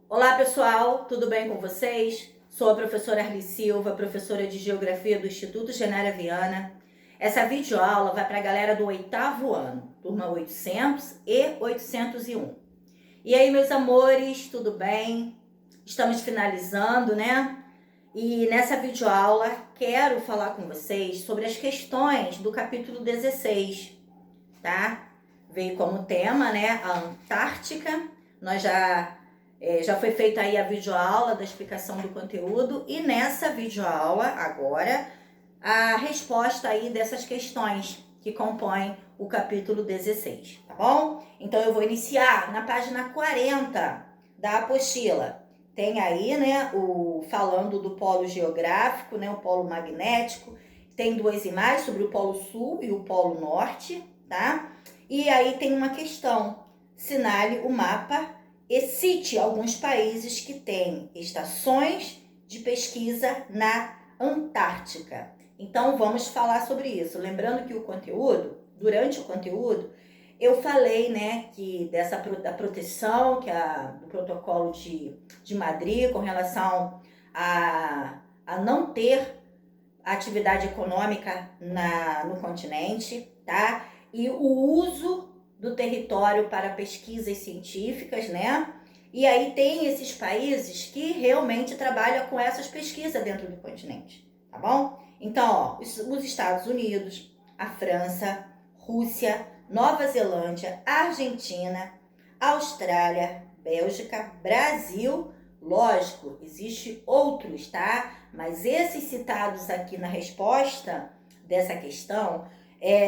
Olá pessoal, tudo bem com vocês? Sou a professora Arli Silva, professora de Geografia do Instituto Genara Viana. Essa videoaula vai para a galera do 8º ano, turma 800 e 801. E aí, meus amores, tudo bem? Estamos finalizando, né? E nessa videoaula quero falar com vocês sobre as questões do capítulo 16, tá? Veio como tema, né, a Antártica. Nós já foi feita aí a videoaula da explicação do conteúdo e nessa videoaula agora a resposta aí dessas questões que compõem o capítulo 16, tá bom? Então eu vou iniciar na página 40 da apostila. Tem aí, né, falando do polo geográfico, né, o polo magnético. Tem duas imagens sobre o polo sul e o polo norte, tá? E aí tem uma questão: sinale o mapa e cite alguns países que têm estações de pesquisa na Antártica. Então vamos falar sobre isso. Lembrando que durante o conteúdo, eu falei, né, que da proteção, do protocolo de Madrid com relação a não ter atividade econômica no continente, tá? E o uso do território para pesquisas científicas, né? E aí tem esses países que realmente trabalham com essas pesquisas dentro do continente, tá bom? Então, ó, os Estados Unidos, a França, Rússia, Nova Zelândia, Argentina, Austrália, Bélgica, Brasil, lógico, existe outros, tá? Mas esses citados aqui na resposta dessa questão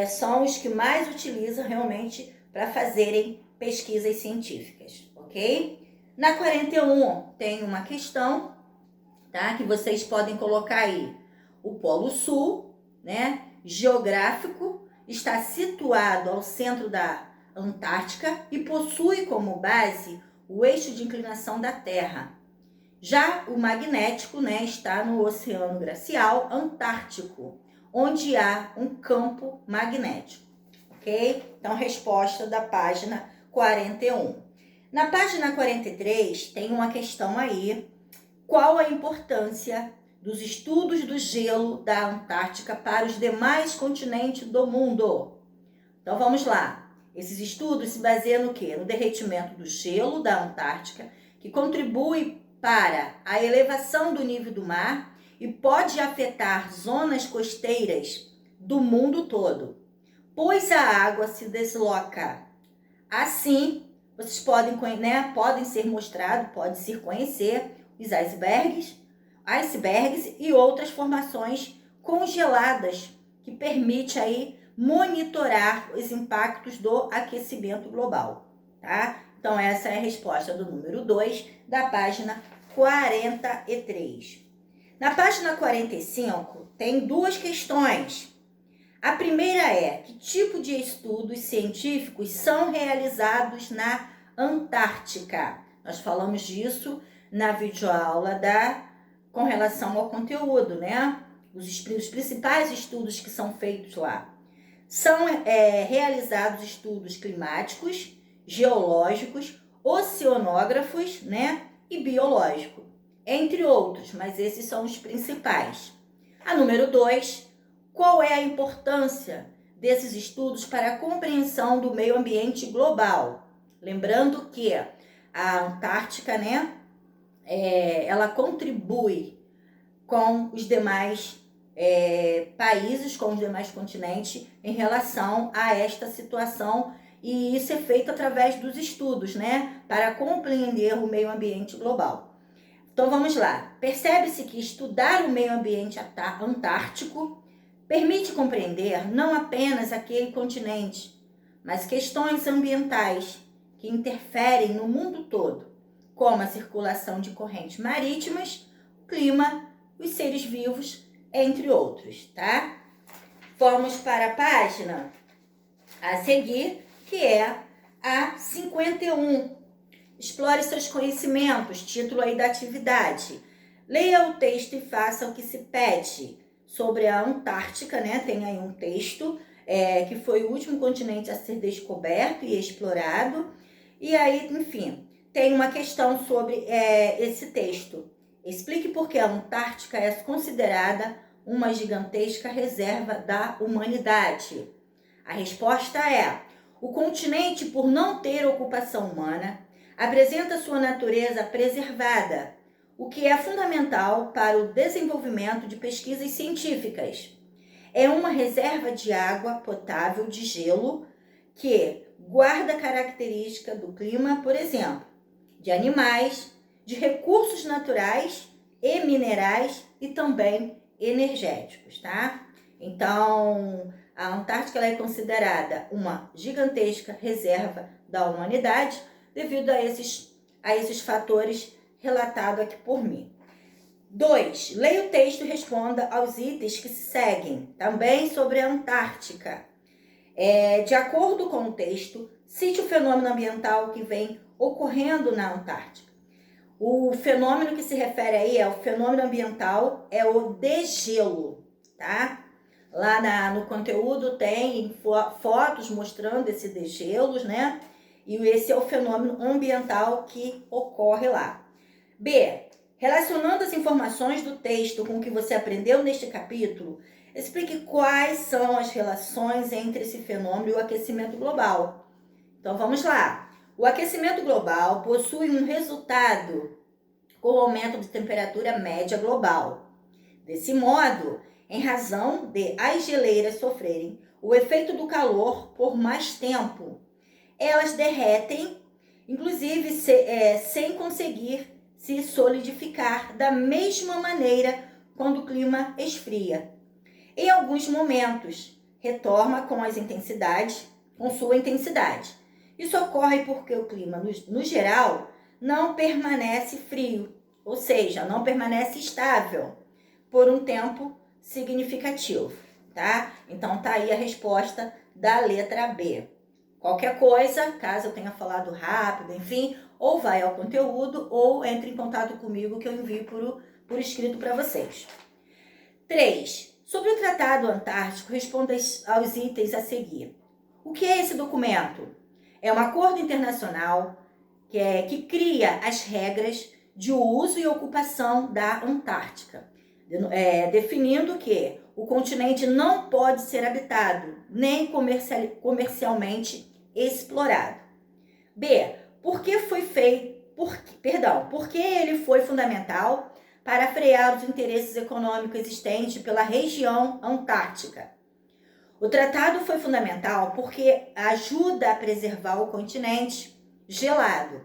são os que mais utilizam realmente para fazerem pesquisas científicas, ok? Na 41 tem uma questão, tá? Que vocês podem colocar aí. O Polo Sul, né? Geográfico, está situado ao centro da Antártica e possui como base o eixo de inclinação da Terra. Já o magnético, né, está no Oceano Glacial Antártico, onde há um campo magnético, ok? Então, resposta da página 41. Na página 43, tem uma questão aí: qual a importância dos estudos do gelo da Antártica para os demais continentes do mundo? Então, vamos lá. Esses estudos se baseiam no quê? No derretimento do gelo da Antártica, que contribui para a elevação do nível do mar e pode afetar zonas costeiras do mundo todo, pois a água se desloca. Assim, vocês podem, né, pode-se conhecer os icebergs e outras formações congeladas que permite aí monitorar os impactos do aquecimento global, tá? Então, essa é a resposta do número 2 da página 43. Na página 45, tem duas questões. A primeira é: que tipo de estudos científicos são realizados na Antártica? Nós falamos disso na videoaula com relação ao conteúdo, né? Os principais estudos que são feitos lá. São realizados estudos climáticos, geológicos, oceanógrafos, né, e biológico, entre outros, mas esses são os principais. A número 2, qual é a importância desses estudos para a compreensão do meio ambiente global? Lembrando que a Antártica, né, ela contribui com os demais países, com os demais continentes em relação a esta situação, e isso é feito através dos estudos, né, para compreender o meio ambiente global. Então vamos lá. Percebe-se que estudar o meio ambiente antártico permite compreender não apenas aquele continente, mas questões ambientais que interferem no mundo todo, como a circulação de correntes marítimas, o clima, os seres vivos, entre outros, tá? Vamos para a página a seguir, que é a 51. Explore seus conhecimentos, título aí da atividade. Leia o texto e faça o que se pede sobre a Antártica, né? Tem aí um texto que foi o último continente a ser descoberto e explorado. E aí, enfim, tem uma questão sobre esse texto. Explique por que a Antártica é considerada uma gigantesca reserva da humanidade. A resposta é: o continente, por não ter ocupação humana, apresenta sua natureza preservada, o que é fundamental para o desenvolvimento de pesquisas científicas. É uma reserva de água potável de gelo que guarda característica do clima, por exemplo, de animais, de recursos naturais e minerais e também energéticos, tá? Então, a Antártica ela é considerada uma gigantesca reserva da humanidade devido a esses fatores relatados aqui por mim. 2. Leia o texto e responda aos itens que se seguem, também sobre a Antártica. De acordo com o texto, cite o fenômeno ambiental que vem ocorrendo na Antártica. O fenômeno que se refere aí o fenômeno ambiental, é o degelo, tá? Lá no conteúdo tem fotos mostrando esse degelos, né? E esse é o fenômeno ambiental que ocorre lá. B. Relacionando as informações do texto com o que você aprendeu neste capítulo, explique quais são as relações entre esse fenômeno e o aquecimento global. Então vamos lá. O aquecimento global possui um resultado com o aumento de temperatura média global. Desse modo, em razão de as geleiras sofrerem o efeito do calor por mais tempo, elas derretem, inclusive sem conseguir se solidificar da mesma maneira quando o clima esfria. Em alguns momentos, retorna com sua intensidade. Isso ocorre porque o clima, no geral, não permanece frio, ou seja, não permanece estável por um tempo significativo, tá? Então tá aí a resposta da letra B. Qualquer coisa, caso eu tenha falado rápido, enfim, ou vai ao conteúdo ou entre em contato comigo que eu envio por escrito para vocês. 3. Sobre o Tratado Antártico, responda aos itens a seguir. O que é esse documento? É um acordo internacional que cria as regras de uso e ocupação da Antártica, definindo que o continente não pode ser habitado nem comercialmente explorado. B. Por que ele foi fundamental para frear os interesses econômicos existentes pela região antártica? O tratado foi fundamental porque ajuda a preservar o continente gelado,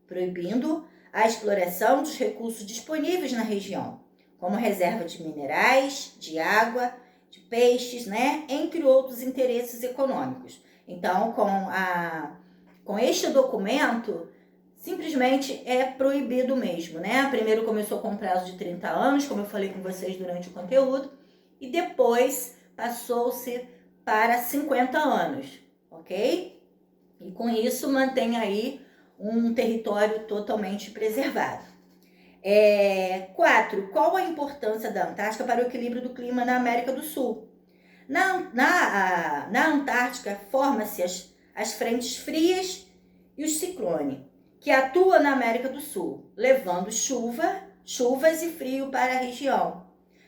proibindo a exploração dos recursos disponíveis na região, como reserva de minerais, de água, de peixes, né? Entre outros interesses econômicos. Então, com este documento, simplesmente é proibido mesmo, né? Primeiro começou com um prazo de 30 anos, como eu falei com vocês durante o conteúdo, e depois passou-se para 50 anos, ok? E com isso mantém aí um território totalmente preservado. 4. Qual a importância da Antártica para o equilíbrio do clima na América do Sul? Na Antártica forma-se as frentes frias e os ciclones, que atuam na América do Sul, levando chuvas e frio para a região.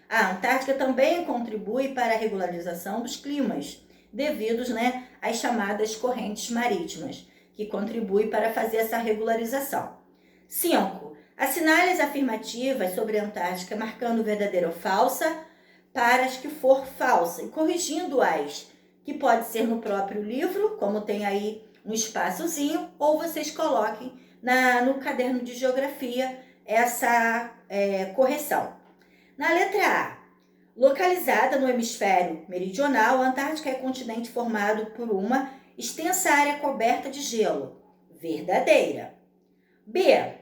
A Antártica também contribui para a regularização dos climas, devidos, né, às chamadas correntes marítimas, que contribuem para fazer essa regularização. 5. Assinale as afirmativas sobre a Antártica, marcando verdadeira ou falsa para as que for falsa e corrigindo-as, que pode ser no próprio livro, como tem aí um espaçozinho, ou vocês coloquem no caderno de geografia essa correção. Na letra A, localizada no hemisfério meridional, a Antártica é continente formado por uma extensa área coberta de gelo. Verdadeira. B.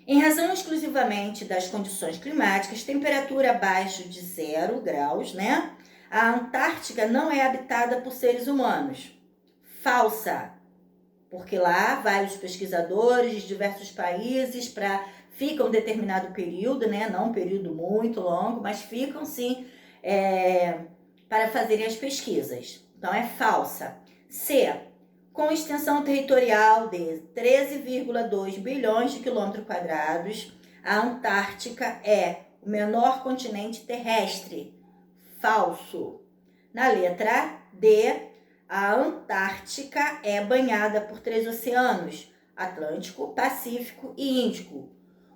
Em razão exclusivamente das condições climáticas, temperatura abaixo de 0 graus, né? A Antártica não é habitada por seres humanos. Falsa. Porque lá vários pesquisadores de diversos países ficam um determinado período, né? Não um período muito longo, mas ficam sim para fazerem as pesquisas. Então é falsa. C. com extensão territorial de 13,2 bilhões de quilômetros quadrados, a Antártica é o menor continente terrestre. Falso. Na letra D, a Antártica é banhada por 3 oceanos, Atlântico, Pacífico e Índico.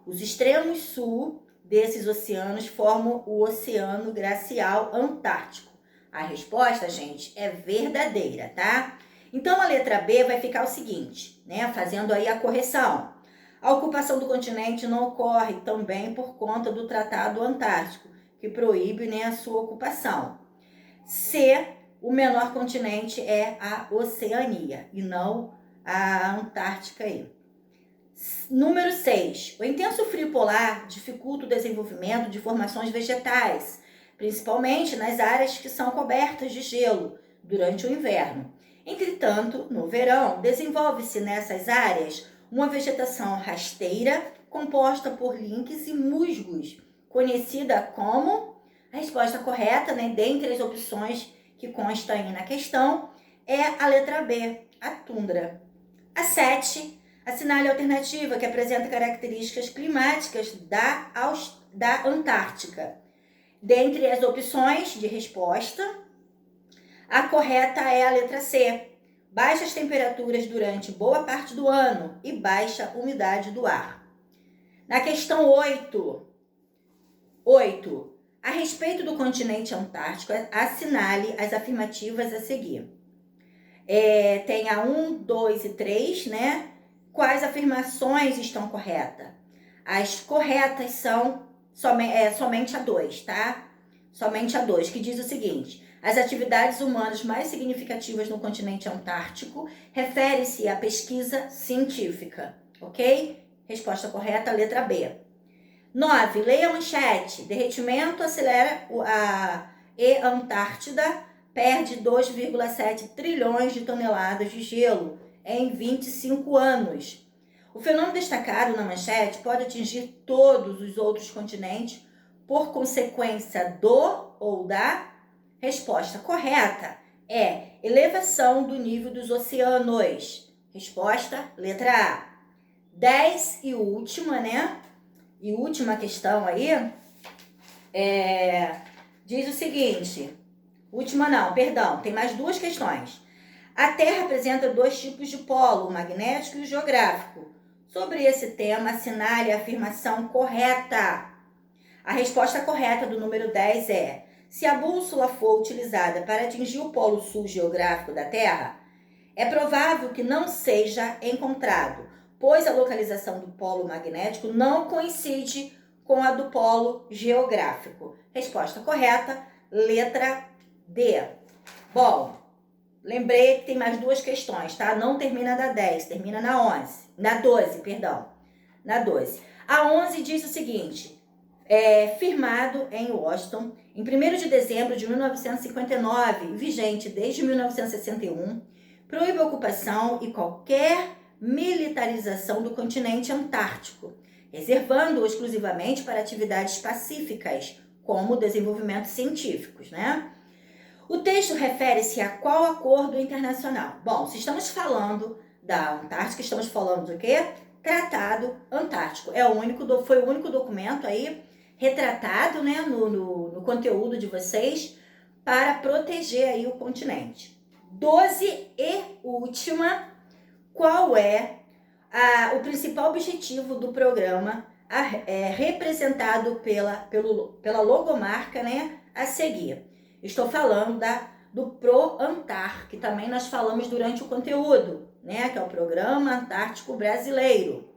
Os extremos sul desses oceanos formam o Oceano Glacial Antártico. A resposta, gente, é verdadeira, tá? Então, a letra B vai ficar o seguinte, né? Fazendo aí a correção. A ocupação do continente não ocorre também por conta do Tratado Antártico, que proíbe, né, a sua ocupação. C, o menor continente é a Oceania e não a Antártica aí. Número 6. O intenso frio polar dificulta o desenvolvimento de formações vegetais, principalmente nas áreas que são cobertas de gelo durante o inverno. Entretanto, no verão, desenvolve-se nessas áreas uma vegetação rasteira composta por linques e musgos, conhecida como... A resposta correta, né, dentre as opções que consta aí na questão, é a letra B, a tundra. A 7, assinale a alternativa que apresenta características climáticas da Antártica. Dentre as opções de resposta, a correta é a letra C, baixas temperaturas durante boa parte do ano e baixa umidade do ar. Na questão 8, a respeito do continente antártico, assinale as afirmativas a seguir. Tem a 1, 2 e 3, né? Quais afirmações estão corretas? As corretas são somente a 2, tá? Somente a 2, que diz o seguinte: as atividades humanas mais significativas no continente antártico refere-se à pesquisa científica, ok? Resposta correta, letra B. 9. Leia a manchete. Derretimento acelera e a Antártida perde 2,7 trilhões de toneladas de gelo em 25 anos. O fenômeno destacado na manchete pode atingir todos os outros continentes por consequência do ou da... Resposta correta é elevação do nível dos oceanos. Resposta, letra A. 10 e última, né? E última questão aí, diz o seguinte, tem mais 2 questões. A Terra apresenta 2 tipos de polo, o magnético e o geográfico. Sobre esse tema, assinale a afirmação correta. A resposta correta do número 10 é: se a bússola for utilizada para atingir o polo sul geográfico da Terra, é provável que não seja encontrado, pois a localização do polo magnético não coincide com a do polo geográfico. Resposta correta, letra D. Bom, lembrei que tem mais 2 questões, tá? Não termina na 10, termina na 12, perdão. Na 12. A 11 diz o seguinte: firmado em Washington, em 1º de dezembro de 1959, vigente desde 1961, proíbe a ocupação e qualquer militarização do continente antártico, reservando-o exclusivamente para atividades pacíficas, como desenvolvimentos científicos, né? O texto refere-se a qual acordo internacional? Bom, se estamos falando da Antártica, estamos falando do quê? Tratado Antártico. Foi o único documento aí retratado, né, no conteúdo de vocês para proteger aí o continente. 12 e última, qual é o principal objetivo do programa representado pela logomarca, né, a seguir? Estou falando do ProAntar, que também nós falamos durante o conteúdo, né, que é o Programa Antártico Brasileiro.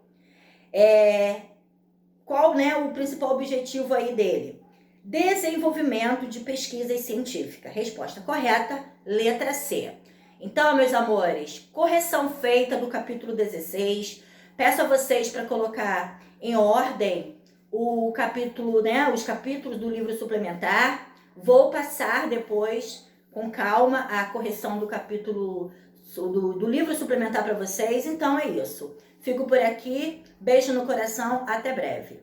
Qual, né, o principal objetivo aí dele? Desenvolvimento de pesquisas científicas. Resposta correta, letra C. Então, meus amores, correção feita do capítulo 16. Peço a vocês para colocar em ordem o capítulo, né, os capítulos do livro suplementar. Vou passar depois, com calma, a correção do capítulo do livro suplementar para vocês. Então é isso. Fico por aqui. Beijo no coração. Até breve.